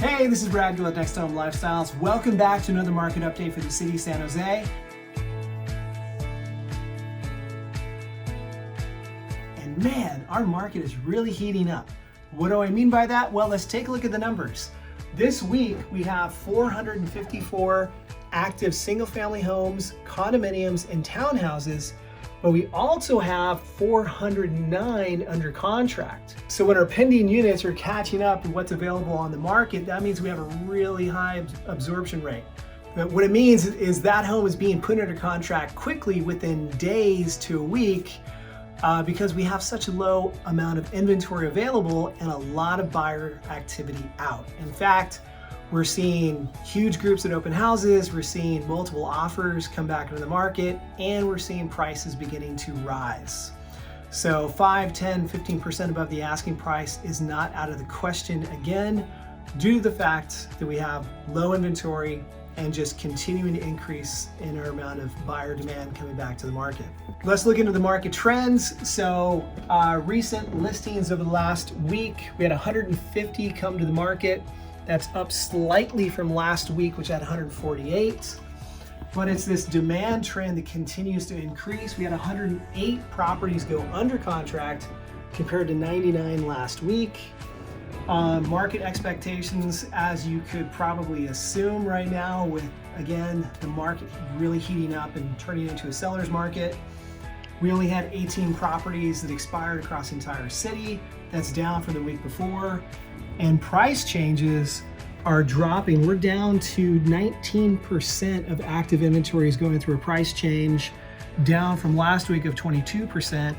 Hey, this is Brad Gill at Next Home Lifestyles. Welcome back to another market update for the city of San Jose. And man, our market is really heating up. What do I mean by that? Well, let's take a look at the numbers. This week, we have 454 active single-family homes, condominiums, and townhouses, but we also have 409 under contract. So when our pending units are catching up with what's available on the market, that means we have a really high absorption rate. But what it means is that home is being put under contract quickly within days to a week because we have such a low amount of inventory available and a lot of buyer activity out. In fact, we're seeing huge groups at open houses, we're seeing multiple offers come back into the market, and we're seeing prices beginning to rise. So 5, 10, 15% above the asking price is not out of the question again, due to the fact that we have low inventory and just continuing to increase in our amount of buyer demand coming back to the market. Let's look into the market trends. So recent listings over the last week, we had 150 come to the market. That's up slightly from last week, which had 148. But it's this demand trend that continues to increase. We had 108 properties go under contract compared to 99 last week. Market expectations, as you could probably assume right now, with, again, the market really heating up and turning into a seller's market. We only had 18 properties that expired across the entire city. That's down from the week before. And price changes are dropping. We're down to 19% of active inventories going through a price change, down from last week of 22%.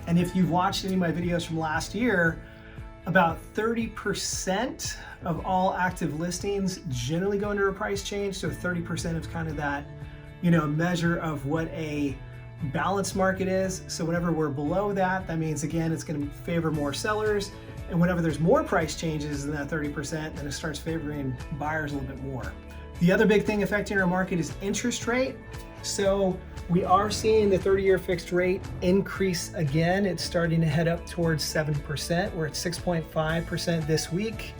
And if you've watched any of my videos from last year, about 30% of all active listings generally go under a price change. So 30% is kind of that, measure of what a balanced market is. So whenever we're below that, that means, again, it's going to favor more sellers. And whenever there's more price changes than that 30%, then it starts favoring buyers a little bit more. The other big thing affecting our market is interest rate. So we are seeing the 30-year fixed rate increase again. It's starting to head up towards 7%. We're at 6.5% this week,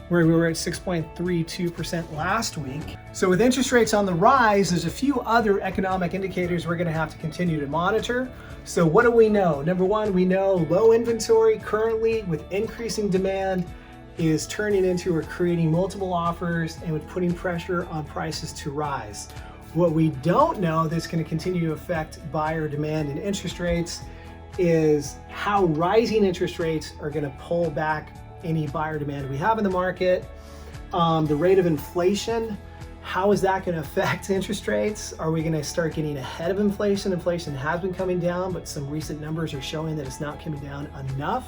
where we were at 6.32% last week. So with interest rates on the rise, there's a few other economic indicators we're gonna have to continue to monitor. So what do we know? Number one, we know low inventory currently with increasing demand is turning into or creating multiple offers and with putting pressure on prices to rise. What we don't know that's gonna continue to affect buyer demand and interest rates is how rising interest rates are gonna pull back any buyer demand we have in the market. The rate of inflation, how is that going to affect interest rates? Are we going to start getting ahead of inflation? Inflation has been coming down, but some recent numbers are showing that it's not coming down enough.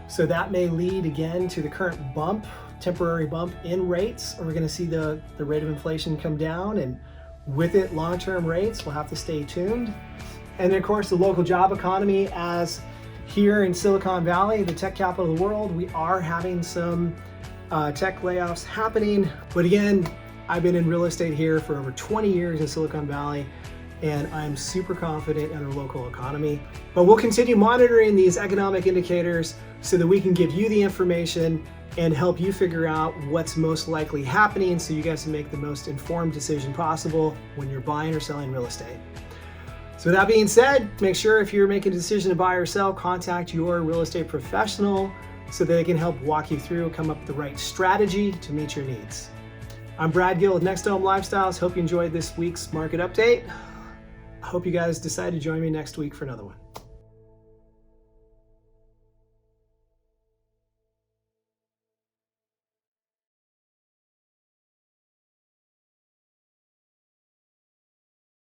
So that may lead again to the current temporary bump in rates. Are we going to see the rate of inflation come down, and with it long-term rates? We'll have to stay tuned. And then of course the local job economy, as here in Silicon Valley, the tech capital of the world, we are having some tech layoffs happening. But again, I've been in real estate here for over 20 years in Silicon Valley, and I'm super confident in our local economy. But we'll continue monitoring these economic indicators so that we can give you the information and help you figure out what's most likely happening so you guys can make the most informed decision possible when you're buying or selling real estate. So that being said, make sure if you're making a decision to buy or sell, contact your real estate professional so that they can help walk you through and come up with the right strategy to meet your needs. I'm Brad Gill with Next Home Lifestyles. Hope you enjoyed this week's market update. I hope you guys decide to join me next week for another one.